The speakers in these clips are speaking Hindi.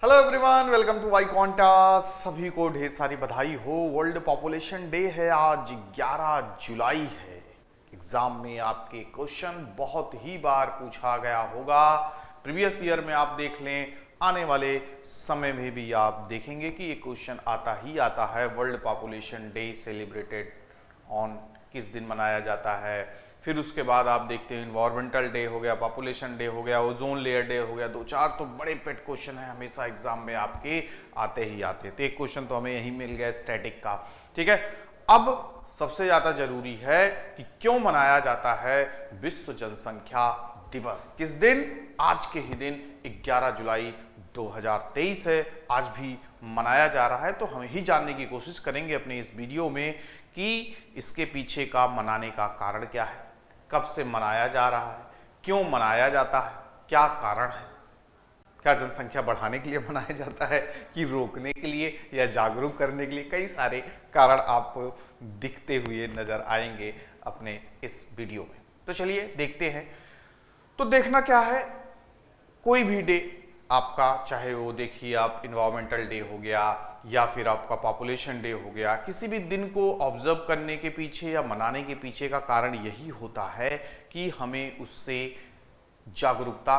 Hello everyone, welcome to Y Quanta. सभी को ढेर सारी बधाई हो। वर्ल्ड पॉपुलेशन डे है आज, 11 जुलाई है। एग्जाम में आपके क्वेश्चन बहुत ही बार पूछा गया होगा। प्रीवियस ईयर में आप देख लें, आने वाले समय में भी आप देखेंगे कि ये क्वेश्चन आता ही आता है। World population day celebrated on किस दिन मनाया जाता है। फिर उसके बाद आप देखते हैं इन्वायरमेंटल डे हो गया, पॉपुलेशन डे हो गया, ओजोन लेयर डे हो गया। दो चार तो बड़े पेट क्वेश्चन है, हमेशा एग्जाम में आपके आते ही आते। तो एक क्वेश्चन तो हमें यही मिल गया स्टैटिक का। ठीक है, अब सबसे ज्यादा जरूरी है कि क्यों मनाया जाता है विश्व जनसंख्या दिवस। किस दिन? आज के ही दिन 11 जुलाई 2023 है, आज भी मनाया जा रहा है। तो हम ही जानने की कोशिश करेंगे अपने इस वीडियो में कि इसके पीछे का मनाने का कारण क्या है, कब से मनाया जा रहा है, क्यों मनाया जाता है, क्या कारण है। क्या जनसंख्या बढ़ाने के लिए मनाया जाता है कि रोकने के लिए या जागरूक करने के लिए? कई सारे कारण आपको दिखते हुए नजर आएंगे अपने इस वीडियो में। तो चलिए देखते हैं। तो देखना क्या है, कोई भी डे आपका, चाहे वो देखिए आप इन्वायरमेंटल डे हो गया या फिर आपका पॉपुलेशन डे हो गया, किसी भी दिन को ऑब्जर्व करने के पीछे या मनाने के पीछे का कारण यही होता है कि हमें उससे जागरूकता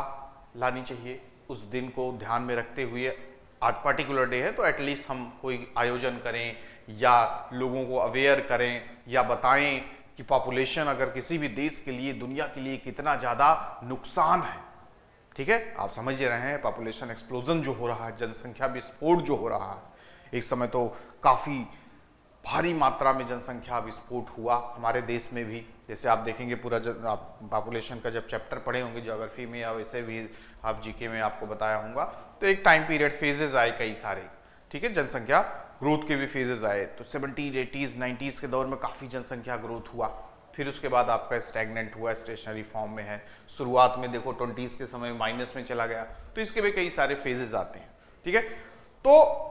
लानी चाहिए। उस दिन को ध्यान में रखते हुए, आज पर्टिकुलर डे है तो एटलीस्ट हम कोई आयोजन करें या लोगों को अवेयर करें या बताएं कि पॉपुलेशन अगर किसी भी देश के लिए, दुनिया के लिए कितना ज़्यादा नुकसान है। ठीक है, आप समझ रहे हैं पॉपुलेशन एक्सप्लोजन जो हो रहा है, जनसंख्या विस्फोट जो हो रहा है। एक समय तो काफ़ी भारी मात्रा में जनसंख्या विस्फोट हुआ हमारे देश में भी। जैसे आप देखेंगे पूरा आप पॉपुलेशन का जब चैप्टर पढ़े होंगे ज्योग्राफी में या वैसे भी आप जीके में आपको बताया होगा, तो एक टाइम पीरियड फेजेज आए कई सारे। ठीक है, जनसंख्या ग्रोथ के भी फेजेज आए। तो 70s, 80s, 90s के दौर में काफ़ी जनसंख्या ग्रोथ हुआ। फिर उसके बाद आपका स्टैग्नेंट हुआ, स्टेशनरी फॉर्म में है। शुरुआत में देखो 20s के समय माइनस में चला गया। तो इसके भी कई सारे फेजेस आते हैं। ठीक है, तो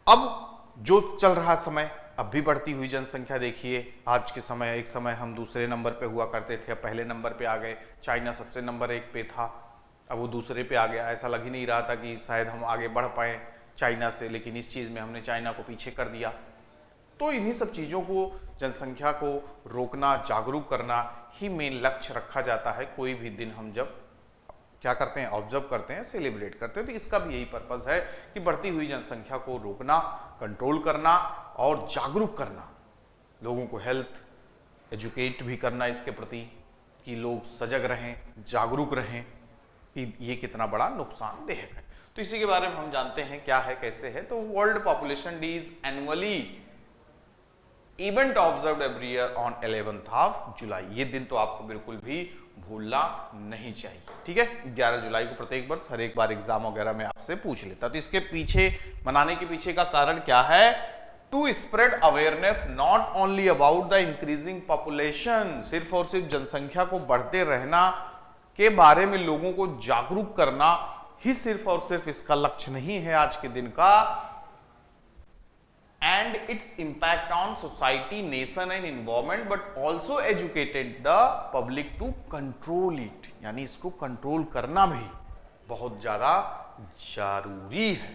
अब जो चल रहा समय, अब भी बढ़ती हुई जनसंख्या देखिए। आज के समय, एक समय हम दूसरे नंबर पे हुआ करते थे, अब पहले नंबर पे आ गए। चाइना सबसे नंबर 1 पे था, अब वो दूसरे पे आ गया। ऐसा लग ही नहीं रहा था कि शायद हम आगे बढ़ पाए चाइना से, लेकिन इस चीज में हमने चाइना को पीछे कर दिया। तो इन्हीं सब चीज़ों को, जनसंख्या को रोकना, जागरूक करना ही मेन लक्ष्य रखा जाता है। कोई भी दिन हम जब क्या करते हैं, ऑब्जर्व करते हैं, सेलिब्रेट करते हैं, तो इसका भी यही पर्पस है कि बढ़ती हुई जनसंख्या को रोकना, कंट्रोल करना और जागरूक करना। लोगों को हेल्थ एजुकेट भी करना इसके प्रति, कि लोग सजग रहें, जागरूक रहें कि ये कितना बड़ा नुकसानदेह है। तो इसी के बारे में हम जानते हैं क्या है, कैसे है। तो world population day is annually event observed every year on 11th of July. ये दिन तो आपको बिल्कुल भी भूलना नहीं चाहिए। ठीक है, 11 जुलाई को प्रत्येक वर्ष हर एक बार एग्जाम वगैरह में आपसे पूछ लेता। तो इसके पीछे, मनाने के पीछे का कारण क्या है? To spread awareness not only about the increasing population, सिर्फ और सिर्फ जनसंख्या को बढ़ते रहना के बारे में लोगों को जागरूक करना ही सिर्फ और सिर्फ इसका लक्ष्य नहीं है आज के दिन का। and its impact on society, nation and environment, but also educated the public to control it। यानी इसको कंट्रोल करना भी बहुत ज्यादा जरूरी है।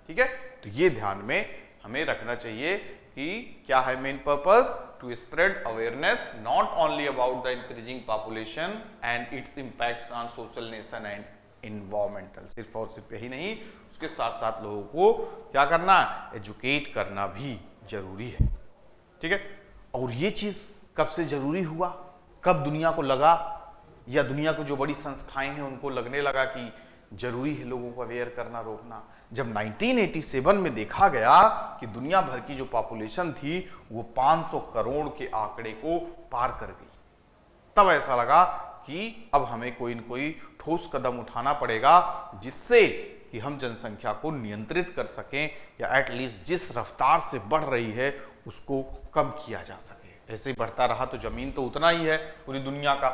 ठीक है, तो ये ध्यान में हमें रखना चाहिए कि क्या है main purpose? To spread awareness not only about the increasing population and its impacts on social, nation and environmental. सिर्फ और सिर्फ यही नहीं, उसके साथ साथ लोगों को क्या करना, एजुकेट करना भी जरूरी है। ठीक है, और ये चीज कब से जरूरी हुआ, कब दुनिया को लगा, या दुनिया को जो बड़ी संस्थाएं हैं उनको लगने लगा कि जरूरी है लोगों को अवेयर करना, रोकना? जब 1987 में देखा गया कि दुनिया भर की जो पॉपुलेशन थी वो 500 करोड़ के आंकड़े को पार कर गई, तब ऐसा लगा कि अब हमें कोई न कोई ठोस कदम उठाना पड़ेगा जिससे कि हम जनसंख्या को नियंत्रित कर सकें, या एटलीस्ट जिस रफ्तार से बढ़ रही है उसको कम किया जा सके। ऐसे ही बढ़ता रहा तो जमीन तो उतना ही है पूरी दुनिया का,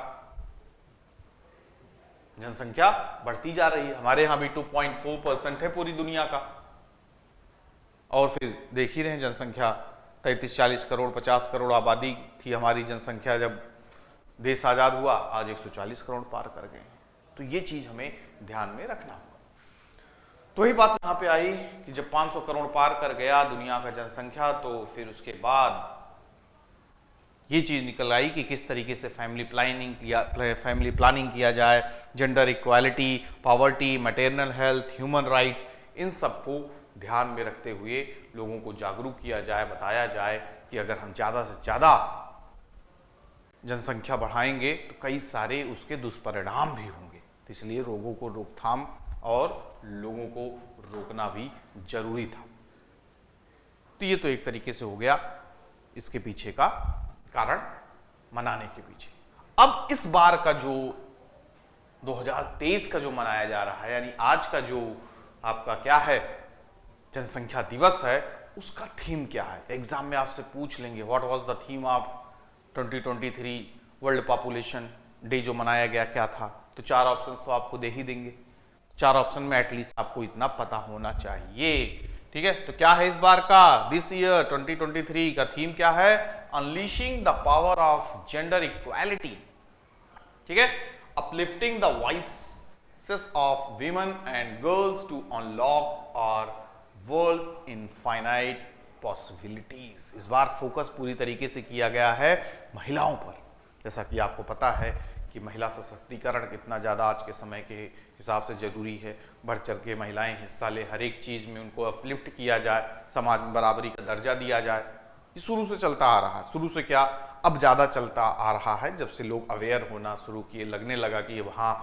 जनसंख्या बढ़ती जा रही है। हमारे यहां भी 2.4% है पूरी दुनिया का, और फिर देख ही रहे हैं जनसंख्या 33-40 करोड़, 50 करोड़ आबादी थी हमारी जनसंख्या जब देश आजाद हुआ, आज 140 करोड़ पार कर गए। तो ये चीज हमें ध्यान में रखना होगा। तो ही बात यहाँ पे आई कि जब 500 करोड़ पार कर गया दुनिया का जनसंख्या, तो फिर उसके बाद ये चीज निकल आई कि किस तरीके से फैमिली प्लानिंग किया जाए, gender equality, poverty, maternal health, human rights, इन सबको ध्यान में रखते हुए लोगों को जागरूक किया जाए, बताया जाए कि अगर हम ज़्यादा से ज़्यादा जनसंख्या बढ़ाएंगे तो कई सारे उसके दुष्परिणाम भी होंगे। तो इसलिए रोगों को रोकथाम और लोगों को रोकना भी जरूरी था। तो ये तो एक तरीके से हो गया इसके पीछे का कारण, मनाने के पीछे। अब इस बार का जो 2023 का जो मनाया जा रहा है, यानी आज का जो आपका क्या है जनसंख्या दिवस है, उसका थीम क्या है? एग्जाम में आपसे पूछ लेंगे what was the theme of 2023 world population day जो मनाया गया, क्या था? तो 4 ऑप्शंस तो आपको दे ही देंगे। 4 ऑप्शन में एटलीस्ट आपको इतना पता होना चाहिए, ठीक है? तो क्या है इस बार का, दिस ईयर 2023 का थीम क्या है? Unleashing the power of gender equality, ठीक है? Uplifting the voices of women and girls to unlock और वर्ल्ड्स इनफाइनाइट पॉसिबिलिटीज। इस बार फोकस पूरी तरीके से किया गया है महिलाओं पर। जैसा कि आपको पता है कि महिला सशक्तिकरण कितना ज़्यादा आज के समय के हिसाब से जरूरी है। बढ़ चढ़ के महिलाएं हिस्सा ले, हर एक चीज़ में उनको अपलिफ्ट किया जाए, समाज में बराबरी का दर्जा दिया जाए। ये शुरू से चलता आ रहा है। शुरू से क्या, अब ज़्यादा चलता आ रहा है, जब से लोग अवेयर होना शुरू किए, लगने लगा कि वहाँ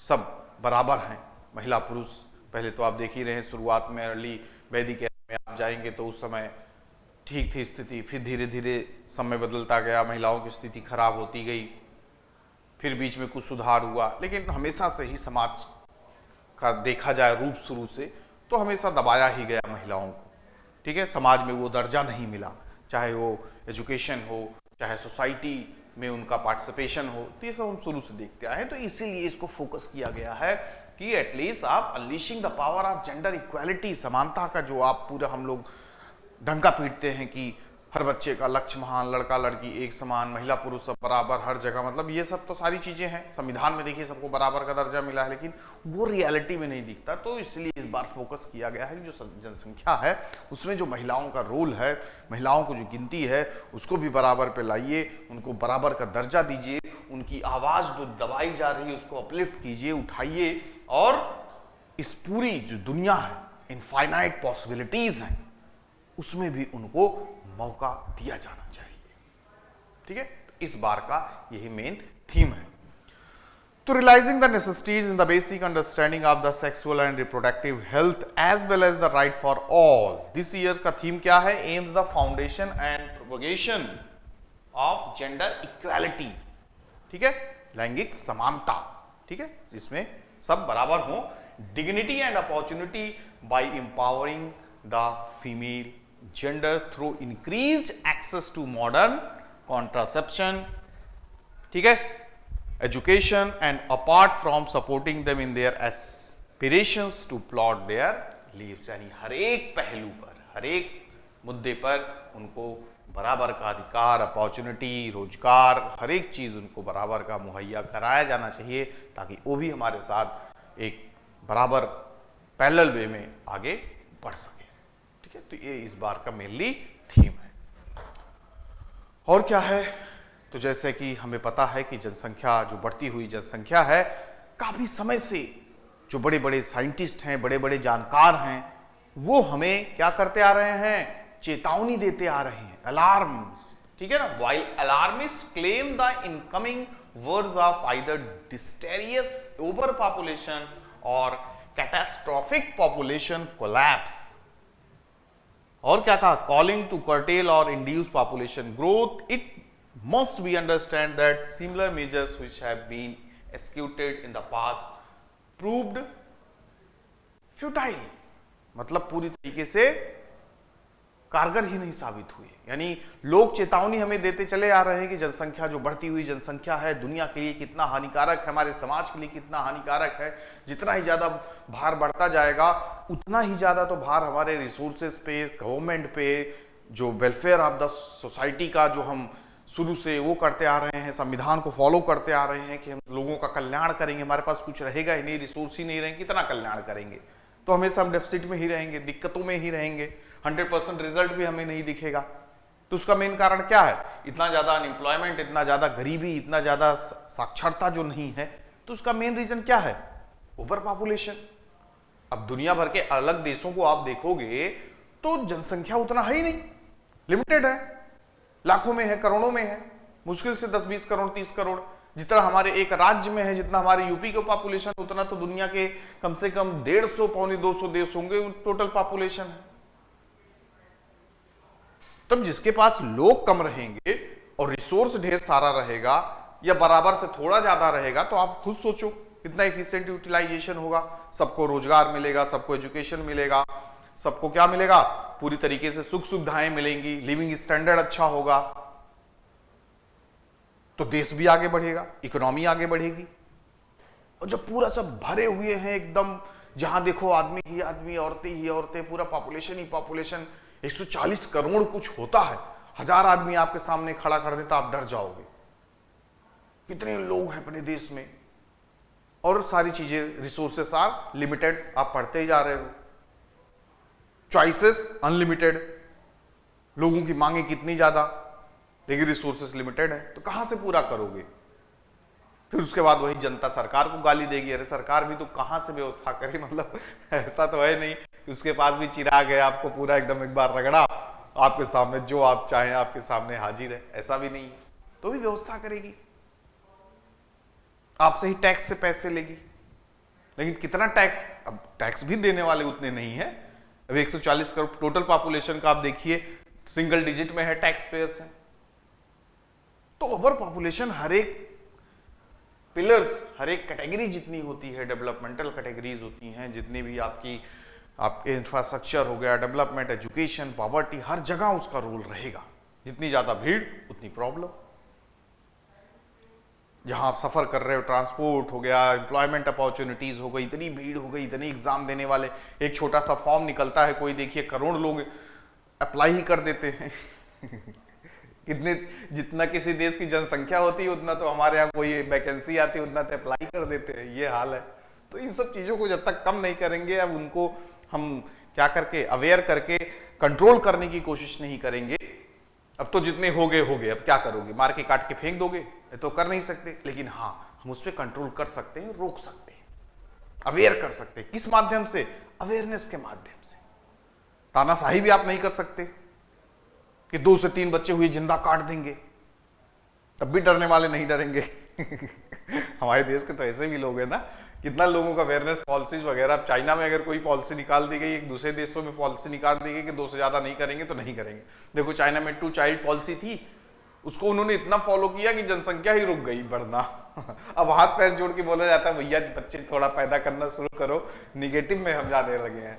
सब बराबर हैं, महिला पुरुष। पहले तो आप देख ही रहे हैं, शुरुआत में अर्ली वैदिक एरा में आप जाएंगे तो उस समय ठीक थी स्थिति, फिर धीरे धीरे समय बदलता गया, महिलाओं की स्थिति खराब होती गई, फिर बीच में कुछ सुधार हुआ। लेकिन हमेशा से ही समाज का देखा जाए रूप शुरू से तो हमेशा दबाया ही गया महिलाओं को, ठीक है? समाज में वो दर्जा नहीं मिला, चाहे वो एजुकेशन हो, चाहे सोसाइटी में उनका पार्टिसिपेशन हो। तो ये सब हम शुरू से देखते आए हैं। तो इसीलिए इसको फोकस किया गया है कि एटलीस्ट आप unleashing the power of gender equality, समानता का जो आप पूरा हम लोग डंका पीटते हैं कि हर बच्चे का लक्ष्य महान, लड़का लड़की एक समान, महिला पुरुष सब बराबर हर जगह, मतलब ये सब तो सारी चीजें हैं। संविधान में देखिए सबको बराबर का दर्जा मिला है, लेकिन वो रियलिटी में नहीं दिखता। तो इसलिए इस बार फोकस किया गया है कि जो जनसंख्या है उसमें जो महिलाओं का रोल है, महिलाओं को जो गिनती है उसको भी बराबर पे लाइए, उनको बराबर का दर्जा दीजिए, उनकी आवाज जो दबाई जा रही है उसको अपलिफ्ट कीजिए, उठाइए, और इस पूरी जो दुनिया है, इनफाइनाइट पॉसिबिलिटीज हैं, उसमें भी उनको मौका दिया जाना चाहिए, ठीक है? तो इस बार का यही मेन थीम है। तो realising the necessities in the basic understanding of the sexual and reproductive health as well as the right for all, this year का थीम क्या है? Aims the foundation and propagation of gender equality, ठीक है? लैंगिक समानता, ठीक है, जिसमें सब बराबर हो, dignity and opportunity by empowering the female gender through increased access to modern contraception, ठीक है, education, and apart from supporting them in their aspirations to plot their lives। यानी हर एक पहलू पर, हर एक मुद्दे पर उनको बराबर का अधिकार, अपॉर्चुनिटी, रोजगार, हर एक चीज उनको बराबर का मुहैया कराया जाना चाहिए, ताकि वो भी हमारे साथ एक बराबर पैरेलल वे में आगे बढ़ सके। तो ये इस बार का मेनली थीम है। और क्या है? तो जैसे कि हमें पता है कि जनसंख्या, जो बढ़ती हुई जनसंख्या है, काफी समय से जो बड़े बड़े साइंटिस्ट हैं, बड़े बड़े जानकार हैं, वो हमें क्या करते आ रहे हैं? चेतावनी देते आ रहे हैं, अलार्म, ठीक है ना? While alarmist claim the incoming words of either disastrous over population और कैटास्ट्रोफिक पॉपुलेशन कोलैप्स। और क्या कहा? कॉलिंग टू कर्टेल और induce population growth, it must be understand that similar measures which have been executed in the past proved futile, मतलब पूरी तरीके से कारगर ही नहीं साबित हुए। यानी लोग चेतावनी हमें देते चले आ रहे हैं कि जनसंख्या, जो बढ़ती हुई जनसंख्या है, दुनिया के लिए कितना हानिकारक है, हमारे समाज के लिए कितना हानिकारक है। जितना ही ज्यादा भार बढ़ता जाएगा उतना ही ज्यादा तो भार हमारे रिसोर्सेज पे, गवर्नमेंट पे, जो वेलफेयर ऑफ द सोसाइटी का जो हम शुरू से वो करते आ रहे हैं, संविधान को फॉलो करते आ रहे हैं कि हम लोगों का कल्याण करेंगे, हमारे पास कुछ रहेगा ही नहीं, रिसोर्स ही नहीं रहेंगे, कितना कल्याण करेंगे? तो हमेशा हम डेफिसिट में ही रहेंगे, दिक्कतों में ही रहेंगे, 100% रिजल्ट भी हमें नहीं दिखेगा। तो उसका मेन कारण क्या है? इतना ज्यादा अनएम्प्लॉयमेंट, इतना ज्यादा गरीबी, इतना ज्यादा साक्षरता जो नहीं है। तो उसका मेन रीजन क्या है? Over population. अब दुनिया भर के अलग देशों को आप देखोगे तो जनसंख्या उतना है ही नहीं, लिमिटेड है, लाखों में है, करोड़ों में है, मुश्किल से 10-20 करोड़ 30 करोड़। जितना हमारे एक राज्य में है, जितना हमारे यूपी का पॉपुलेशन, उतना तो दुनिया के कम से कम 150 पौने 200 देश होंगे टोटल पॉपुलेशन है। तब जिसके पास लोग कम रहेंगे और रिसोर्स ढेर सारा रहेगा या बराबर से थोड़ा ज्यादा रहेगा, तो आप खुद सोचो कितना एफिशिएंट यूटिलाइजेशन होगा, सबको रोजगार मिलेगा, सबको एजुकेशन मिलेगा, सबको क्या मिलेगा? पूरी तरीके से सुख सुविधाएं मिलेंगी, लिविंग स्टैंडर्ड अच्छा होगा, तो देश भी आगे बढ़ेगा, इकोनॉमी आगे बढ़ेगी। और जब पूरा सब भरे हुए हैं एकदम, जहां देखो आदमी ही आदमी, औरतें ही औरतें, पूरा पॉपुलेशन ही पॉपुलेशन, 140 करोड़ कुछ होता है, 1000 आदमी आपके सामने खड़ा कर देता, आप डर जाओगे कितने लोग हैं अपने देश में। और सारी चीजें, रिसोर्सेस आर लिमिटेड, आप पढ़ते ही जा रहे हो, चॉइसेस अनलिमिटेड, लोगों की मांगे कितनी ज्यादा, लेकिन रिसोर्सेस लिमिटेड है, तो कहां से पूरा करोगे? फिर उसके बाद वही जनता सरकार को गाली देगी, अरे सरकार भी तो कहां से व्यवस्था करे, मतलब ऐसा तो है नहीं कि उसके पास भी चिराग है, आपको पूरा एकदम एक बार रगड़ा, आपके सामने जो आप चाहें आपके सामने हाजिर है, ऐसा भी नहीं, तो भी व्यवस्था करेगी, आपसे ही टैक्स से पैसे लेगी। लेकिन कितना टैक्स? अब टैक्स भी देने वाले उतने नहीं है। अब 140 करोड़ टोटल पॉपुलेशन का आप देखिए, सिंगल डिजिट में है टैक्स पेयर्स हैं। तो ओवर पॉपुलेशन हर एक पिलर्स, हर एक कैटेगरी जितनी होती है, डेवलपमेंटल कैटेगरीज होती हैं, जितनी भी आपके इंफ्रास्ट्रक्चर हो गया, डेवलपमेंट, एजुकेशन, पॉवर्टी, हर जगह उसका रोल रहेगा। जितनी ज्यादा भीड़ उतनी प्रॉब्लम। जहां आप सफर कर रहे हो, ट्रांसपोर्ट हो गया, एम्प्लॉयमेंट अपॉर्चुनिटीज हो गई, इतनी भीड़ हो गई, इतने एग्जाम देने वाले, एक छोटा सा फॉर्म निकलता है, कोई देखिए करोड़ लोग अप्लाई ही कर देते हैं कितने, जितना किसी देश की जनसंख्या होती है उतना तो हमारे यहाँ कोई वैकेंसी आती है उतना तो अप्लाई कर देते हैं, ये हाल है। तो इन सब चीजों को जब तक कम नहीं करेंगे, अब उनको हम क्या करके अवेयर करके कंट्रोल करने की कोशिश नहीं करेंगे, अब तो जितने हो गए, अब क्या करोगे? मार के काट के फेंक दोगे? तो कर नहीं सकते, लेकिन हाँ हम उस पर कंट्रोल कर सकते हैं, रोक सकते हैं, अवेयर कर सकते हैं। किस माध्यम से? अवेयरनेस के माध्यम से। तानाशाही भी आप नहीं कर सकते कि 2 से 3 बच्चे हुए जिंदा काट देंगे, तब भी डरने वाले नहीं डरेंगे हमारे देश के तो ऐसे भी लोग हैं ना, कितना लोगों का अवेयरनेस पॉलिसीज वगैरह। चाइना में अगर कोई पॉलिसी निकाल दी गई, एक दूसरे देशों में पॉलिसी निकाल दी गई कि 2 से ज्यादा नहीं करेंगे तो नहीं करेंगे। देखो चाइना में 2 चाइल्ड पॉलिसी थी, उसको उन्होंने इतना फॉलो किया कि जनसंख्या ही रुक गई बढ़ना अब हाथ पैर जोड़ के बोला जाता है भैया बच्चे थोड़ा पैदा करना शुरू करो, निगेटिव में हम जाने लगे हैं।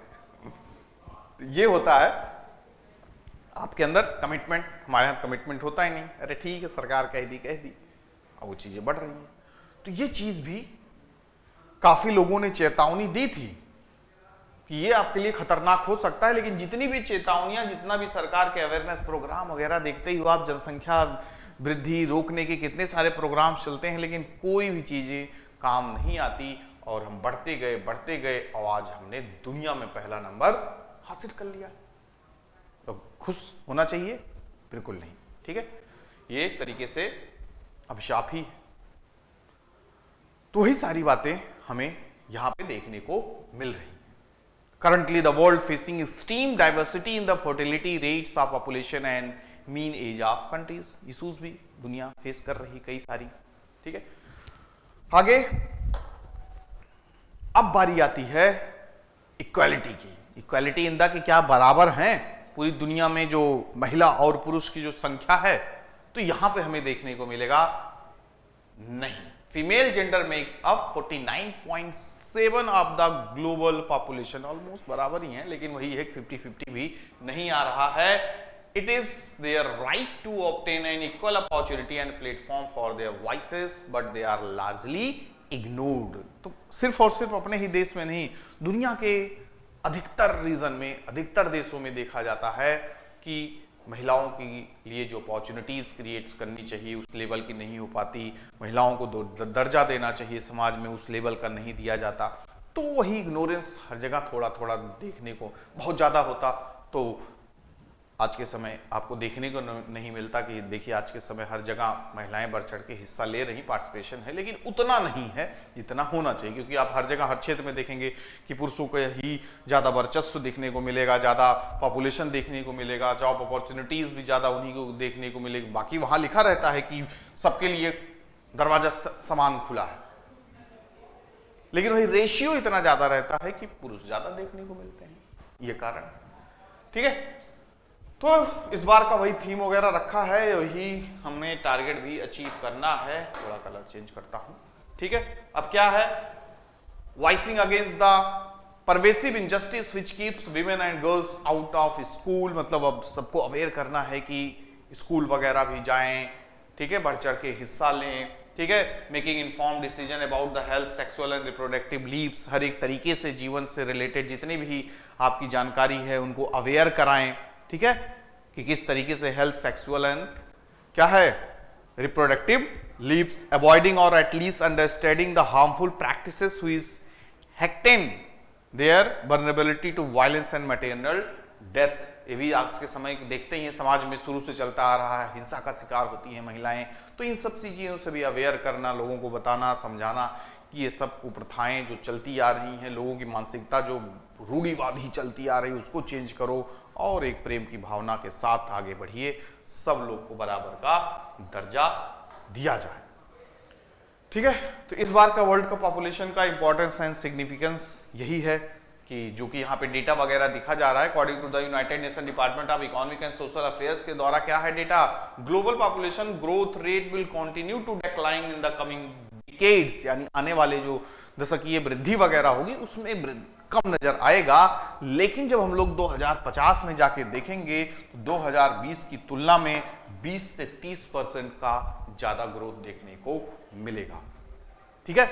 तो ये होता है आपके अंदर कमिटमेंट, हमारे यहाँ कमिटमेंट होता ही नहीं, अरे ठीक है सरकार कह दी, अब वो चीजें बढ़ रही हैं। तो ये चीज भी काफी लोगों ने चेतावनी दी थी कि ये आपके लिए खतरनाक हो सकता है, लेकिन जितनी भी चेतावनियां, जितना भी सरकार के अवेयरनेस प्रोग्राम वगैरह देखते ही हो आप, जनसंख्या वृद्धि रोकने के कितने सारे प्रोग्राम चलते हैं, लेकिन कोई भी चीजें काम नहीं आती और हम बढ़ते गए और आज हमने दुनिया में पहला नंबर हासिल कर लिया। तो खुश होना चाहिए? बिल्कुल नहीं, ठीक है, ये एक तरीके से अभिशाप ही है। तो वही सारी बातें हमें यहां पे देखने को मिल रही हैं। Currently, the world facing extreme diversity in the fertility rates of population and mean age of countries. Issues भी दुनिया फेस कर रही कई सारी, ठीक है। आगे अब बारी आती है इक्वालिटी की। इक्वालिटी इन द कि क्या बराबर हैं पूरी दुनिया में जो महिला और पुरुष की जो संख्या है, तो यहां पे हमें देखने को मिलेगा नहीं। Female gender makes up 49.7 of the global population, almost बराबर ही है, लेकिन वही है 50-50 भी नहीं आ रहा है। It is their right to obtain an equal opportunity and platform for their voices, but they are largely ignored. तो सिर्फ और सिर्फ अपने ही देश में नहीं, दुनिया के अधिकतर रीजन में, अधिकतर देशों में देखा जाता है कि महिलाओं के लिए जो अपॉर्चुनिटीज क्रिएट करनी चाहिए उस लेवल की नहीं हो पाती, महिलाओं को दर्जा देना चाहिए समाज में, उस लेवल का नहीं दिया जाता। तो वही इग्नोरेंस हर जगह थोड़ा थोड़ा देखने को बहुत ज्यादा होता तो आज के समय आपको देखने को नहीं मिलता कि देखिए आज के समय हर जगह महिलाएं बढ़ चढ़ के हिस्सा ले रही, पार्टिसिपेशन है, लेकिन उतना नहीं है जितना होना चाहिए, क्योंकि आप हर जगह हर क्षेत्र में देखेंगे कि पुरुषों को ही ज्यादा वर्चस्व देखने को मिलेगा, ज्यादा पॉपुलेशन देखने को मिलेगा, जॉब अपॉर्चुनिटीज भी ज्यादा उन्हीं को देखने को मिलेगी। बाकी वहां लिखा रहता है कि सबके लिए दरवाजा समान खुला है, लेकिन वही रेशियो इतना ज्यादा रहता है कि पुरुष ज्यादा देखने को मिलते हैं, ये कारण। ठीक है, तो इस बार का वही थीम वगैरह रखा है, वही हमने टारगेट भी अचीव करना है। थोड़ा कलर चेंज करता हूं। ठीक है, अब क्या है, voicing against the pervasive injustice which keeps women and girls out of school. मतलब अब सबको अवेयर करना है कि स्कूल वगैरह भी जाएं, ठीक है, बढ़ चढ़ के हिस्सा लें। ठीक है, making inform decision about the health, sexual and reproductive lives. हर एक तरीके से जीवन से रिलेटेड जितनी भी आपकी जानकारी है उनको अवेयर कराएं। ठीक है, कि किस तरीके से हेल्थ, सेक्सुअल एंड क्या है रिप्रोडक्टिव लीव्स, अवॉइडिंग और at least understanding the harmful practices which heighten their vulnerability to violence and maternal death. ये भी आज के समय देखते ही समाज में शुरू से चलता आ रहा है, हिंसा का शिकार होती हैं महिलाएं, तो इन सब चीजों से भी अवेयर करना, लोगों को बताना, समझाना कि ये सब कुप्रथाएं जो चलती आ रही हैं, लोगों की मानसिकता जो रूढ़िवादी चलती आ रही है उसको चेंज करो और एक प्रेम की भावना के साथ आगे बढ़िए, सब लोग को बराबर का दर्जा दिया जाए। ठीक है, तो इस बार का वर्ल्ड कप पॉपुलेशन का इंपॉर्टेंस एंड सिग्निफिकेंस यही है कि जो कि यहाँ पे डेटा वगैरह दिखा जा रहा है according to the United Nation Department of Economic and Social Affairs के द्वारा क्या है data, global population growth rate will continue to decline in the coming decades. यानी आने वाले जो दशकीय वृद्धि वगैरह होगी उसमें कम नजर आएगा, लेकिन जब हम लोग 2050 में जाके देखेंगे तो 2020 की तुलना में 20 से 30% का ज्यादा ग्रोथ देखने को मिलेगा। ठीक है,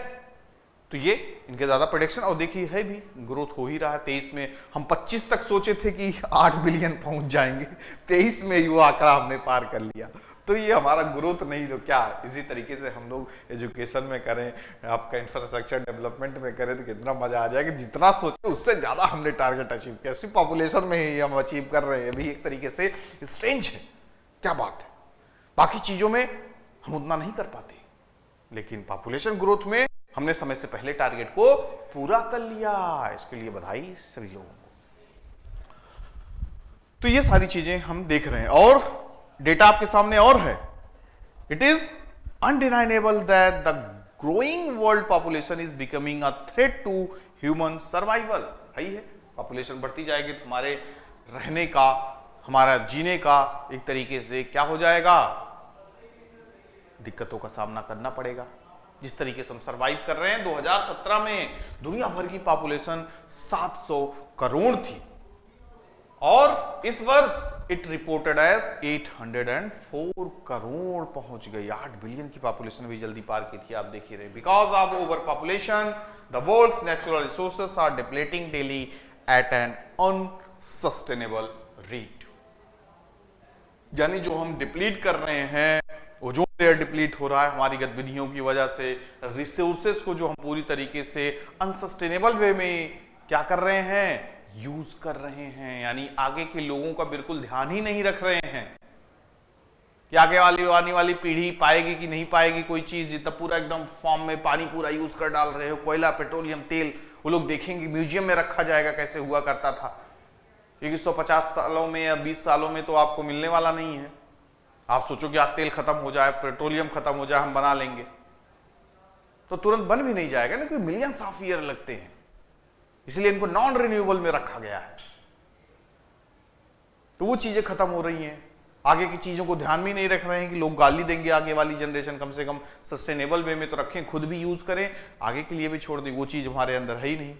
तो ये इनके ज्यादा प्रेडिक्शन, और देखिए है भी ग्रोथ हो ही रहा है। 23 में हम 25 तक सोचे थे कि 8 बिलियन पहुंच जाएंगे, 23 में वो आंकड़ा हमने पार कर लिया। तो ये हमारा ग्रोथ नहीं तो क्या, इसी तरीके से हम लोग एजुकेशन में करें, आपका इंफ्रास्ट्रक्चर डेवलपमेंट में करें तो कितना मजा आ जाएगा। जितना सोचे उससे ज्यादा हमने टारगेट अचीव किया, सिर्फ पॉपुलेशन में ही हम अचीव कर रहे हैं। भी एक तरीके से स्ट्रेंज है, क्या बात है। बाकी चीजों में हम उतना नहीं कर पाते, लेकिन पॉपुलेशन ग्रोथ में हमने समय से पहले टारगेट को पूरा कर लिया, इसके लिए बधाई सभी लोगों को। तो ये सारी चीजें हम देख रहे हैं और डेटा आपके सामने और है। It is undeniable that the growing world population is becoming a threat to human survival. है पॉपुलेशन बढ़ती जाएगी तो हमारे रहने का, हमारा जीने का एक तरीके से क्या हो जाएगा, दिक्कतों का सामना करना पड़ेगा। जिस तरीके से हम सर्वाइव कर रहे हैं, 2017 में दुनिया भर की पॉपुलेशन 700 करोड़ थी और इस वर्ष इट रिपोर्टेड एज 804 करोड़ पहुंच गई। 8 बिलियन की पॉपुलेशन भी जल्दी पार की थी, आप देख ही रहे। Because of over population the world's natural resources are depleting daily at an unsustainable rate. यानी जो हम डिप्लीट कर रहे हैं, ओजोन लेयर डिप्लीट हो रहा है हमारी गतिविधियों की वजह से। रिसोर्सेस को जो हम पूरी तरीके से अनसस्टेनेबल वे में क्या कर रहे हैं, यूज कर रहे हैं, यानी आगे के लोगों का बिल्कुल ध्यान ही नहीं रख रहे हैं कि आगे वाली आने वाली पीढ़ी पाएगी कि नहीं पाएगी कोई चीज। जितना पूरा एकदम फॉर्म में पानी पूरा यूज कर डाल रहे हो, कोयला, पेट्रोलियम, तेल, वो लोग देखेंगे, म्यूजियम में रखा जाएगा कैसे हुआ करता था, क्योंकि 150 सालों में या 20 सालों में तो आपको मिलने वाला नहीं है। आप सोचो कि आज तेल खत्म हो जाए, पेट्रोलियम खत्म हो जाए, हम बना लेंगे तो तुरंत बन भी नहीं जाएगा ना, क्योंकि मिलियंस ऑफ ईयर लगते हैं, इसलिए इनको नॉन रिन्यूएबल में रखा गया है। तो वो चीजें खत्म हो रही हैं, आगे की चीजों को ध्यान भी नहीं रख रहे हैं कि लोग गाली देंगे आगे वाली जनरेशन, कम से कम सस्टेनेबल वे में तो रखें, खुद भी यूज करें, आगे के लिए भी छोड़ दें। वो चीज हमारे अंदर है ही नहीं।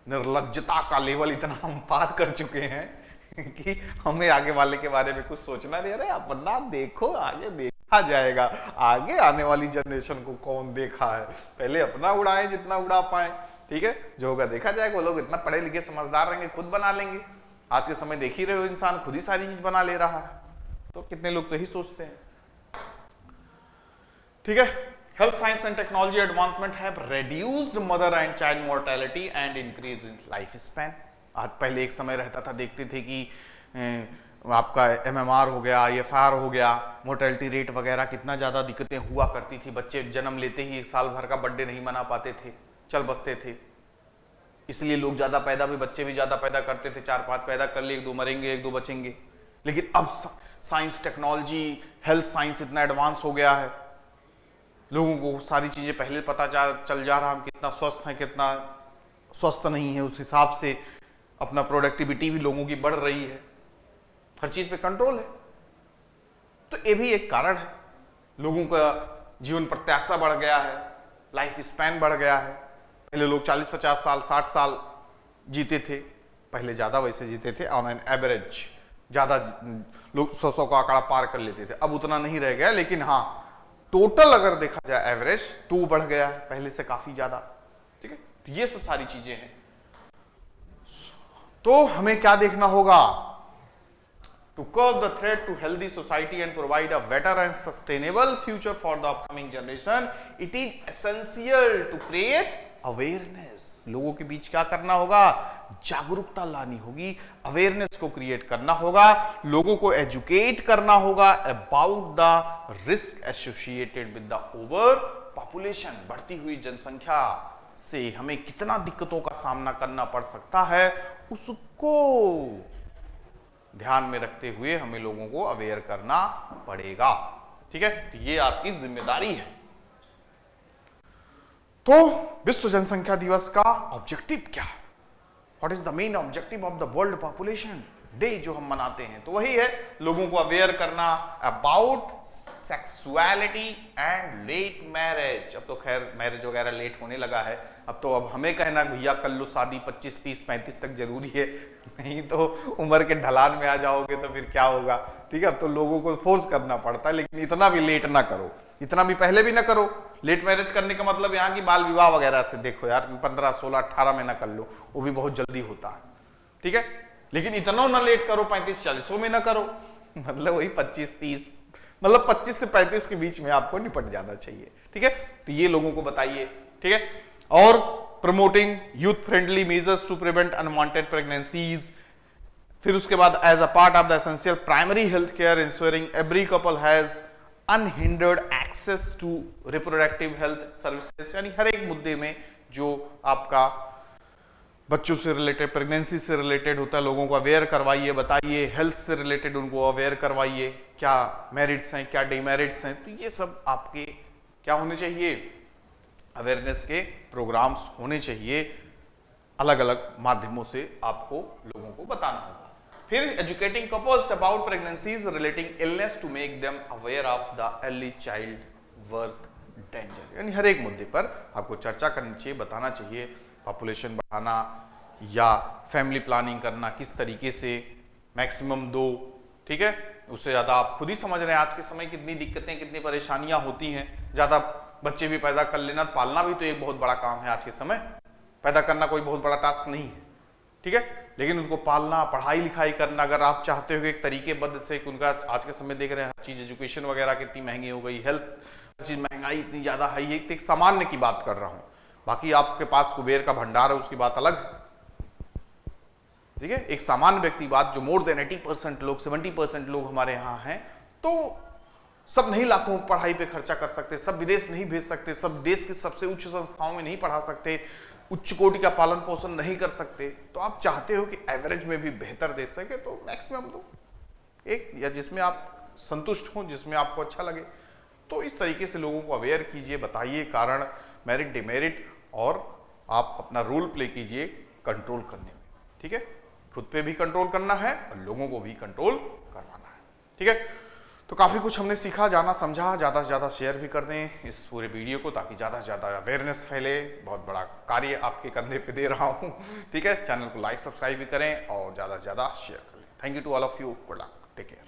निर्लज्जता का लेवल इतना हम पार कर चुके हैं कि हमें आगे वाले के बारे में कुछ सोचना नहीं। रहे अपना देखो, आगे देखा जाएगा, आगे आने वाली जनरेशन को कौन देखा है, पहले अपना उड़ाएं जितना उड़ा पाए। ठीक है, जो होगा देखा जाएगा। वो लोग इतना पढ़े लिखे समझदार रहेंगे, खुद बना लेंगे। आज के समय देख ही रहे हो, इंसान खुद ही सारी चीज बना ले रहा है, तो कितने लोग तो यही सोचते हैं। ठीक है, Health science and technology advancement have reduced mother and child mortality and increase in life span. आज पहले एक समय रहता था, देखते थे कि आपका MMR हो गया, IFR हो गया, मोर्टेलिटी रेट वगैरह कितना ज़्यादा दिक्कतें हुआ करती थी। बच्चे जन्म लेते ही एक साल भर का बर्थडे नहीं मना पाते थे, चल बसते थे, इसलिए लोग ज़्यादा पैदा भी, बच्चे भी ज़्यादा पैदा करते थे, 4-5 पैदा कर लिए, 1-2 मरेंगे, 1-2 बचेंगे। लेकिन अब साइंस, टेक्नोलॉजी, हेल्थ साइंस इतना एडवांस हो गया है, लोगों को सारी चीज़ें पहले पता चल जा रहा, हम कितना स्वस्थ हैं, कितना स्वस्थ नहीं है, उस हिसाब से अपना प्रोडक्टिविटी भी लोगों की बढ़ रही है, हर चीज पे कंट्रोल है। तो ये भी एक कारण है, लोगों का जीवन प्रत्याशा बढ़ गया है, लाइफ स्पैन बढ़ गया है। पहले लोग 40-50 साल, 60 साल जीते थे, पहले ज्यादा वैसे जीते थे, ऑन एन एवरेज ज्यादा लोग 100 का आंकड़ा पार कर लेते थे। अब उतना नहीं रह गया, लेकिन हाँ टोटल अगर देखा जाए एवरेज तो बढ़ गया है पहले से काफी ज्यादा। ठीक है, तो ये सब सारी चीजें हैं। तो हमें क्या देखना होगा? To curb the threat to healthy society and provide a better and sustainable future for the upcoming generation, it is essential to create awareness. लोगों के बीच क्या करना होगा? जागरूकता लानी होगी, अवेयरनेस को क्रिएट करना होगा, लोगों को एजुकेट करना होगा about the risk associated with the over population. बढ़ती हुई जनसंख्या से हमें कितना दिक्कतों का सामना करना पड़ सकता है, उसको ध्यान में रखते हुए हमें लोगों को अवेयर करना पड़ेगा। ठीक है, तो ये आपकी जिम्मेदारी है। तो विश्व जनसंख्या दिवस का ऑब्जेक्टिव क्या है? What is the main objective of the world population day जो हम मनाते हैं? तो वही है, लोगों को अवेयर करना about sexuality and let marriage. अब तो खैर मैरिज वगैरह लेट होने लगा है, अब हमें कहना भैया कर लो शादी, 25, 30, 35 तक जरूरी है, नहीं तो उम्र के ढलान में आ जाओगे तो फिर क्या होगा। ठीक है, अब तो लोगों को फोर्स करना पड़ता है, लेकिन इतना भी लेट ना करो, इतना भी पहले भी ना करो। लेट मैरिज करने का मतलब यहाँ की बाल विवाह वगैरह से देखो यार, 15, 16, 18 में ना कर लो, वो भी बहुत जल्दी होता है। ठीक है, लेकिन इतना ना लेट करो, 35-40 में ना करो, मतलब वही 25-30, मतलब 25 से 35 के बीच में आपको निपट जाना चाहिए। ठीक है, तो ये लोगों को बताइए। ठीक है, और promoting youth friendly measures to prevent unwanted pregnancies. फिर उसके बाद as a part of the essential primary health care ensuring every couple has unhindered access to reproductive health services. यानी हर एक मुद्दे में जो आपका बच्चों से रिलेटेड, प्रेगनेंसी से रिलेटेड होता है, लोगों को अवेयर करवाइए, बताइए, हेल्थ से रिलेटेड उनको अवेयर करवाइए, क्या मेरिट्स हैं, क्या डिमेरिट्स हैं। तो ये सब आपके क्या होने चाहिए? अवेयरनेस के प्रोग्राम्स होने चाहिए, अलग अलग माध्यमों से आपको लोगों को बताना होगा। फिर educating couples about pregnancies relating illness to make them aware of the early child birth danger. यानी हर एक मुद्दे पर आपको चर्चा करनी चाहिए, बताना चाहिए, पॉपुलेशन बढ़ाना या फैमिली प्लानिंग करना किस तरीके से, मैक्सिमम 2। ठीक है, उससे ज्यादा आप खुद ही समझ रहे हैं आज के समय कितनी दिक्कतें, कितनी परेशानियां होती हैं। ज्यादा बच्चे भी पैदा कर लेना, पालना भी तो एक बहुत बड़ा काम है आज के समय, पैदा करना कोई बहुत बड़ा टास्क नहीं है। ठीक है, लेकिन उसको पालना, पढ़ाई लिखाई करना, अगर आप चाहते हो एक तरीकेबद्ध से, उनका आज के समय देख रहे हैं हर चीज, एजुकेशन वगैरह कितनी महंगी हो गई, हेल्थ हर चीज महंगाई इतनी ज्यादा है, ये एक सामान्य की बात कर रहा हूं। बाकी आपके पास कुबेर का भंडार है उसकी बात अलग है। ठीक है, एक सामान्य व्यक्ति बात, जो मोर देन 80% लोग, 70% लोग हमारे यहाँ हैं, तो सब नहीं लाखों पढ़ाई पे खर्चा कर सकते, सब विदेश नहीं भेज सकते, सब देश की सबसे उच्च संस्थाओं में नहीं पढ़ा सकते, उच्च कोटि का पालन पोषण नहीं कर सकते। तो आप चाहते हो कि एवरेज में भी बेहतर दे सके, तो मैक्सिमम दो एक, या जिसमें आप संतुष्ट हो, जिसमें आपको अच्छा लगे। तो इस तरीके से लोगों को अवेयर कीजिए, बताइए कारण, मेरिट, डिमेरिट, और आप अपना रोल प्ले कीजिए कंट्रोल करने में। ठीक है, खुद पे भी कंट्रोल करना है और लोगों को भी कंट्रोल करवाना है। ठीक है, तो काफी कुछ हमने सीखा, जाना, समझा। ज्यादा से ज्यादा शेयर भी कर दें इस पूरे वीडियो को, ताकि ज्यादा से ज्यादा अवेयरनेस फैले। बहुत बड़ा कार्य आपके कंधे पे दे रहा हूं। ठीक है, चैनल को लाइक, सब्सक्राइब भी करें और ज्यादा से ज्यादा शेयर करें। Thank you to all of you, good luck, take care.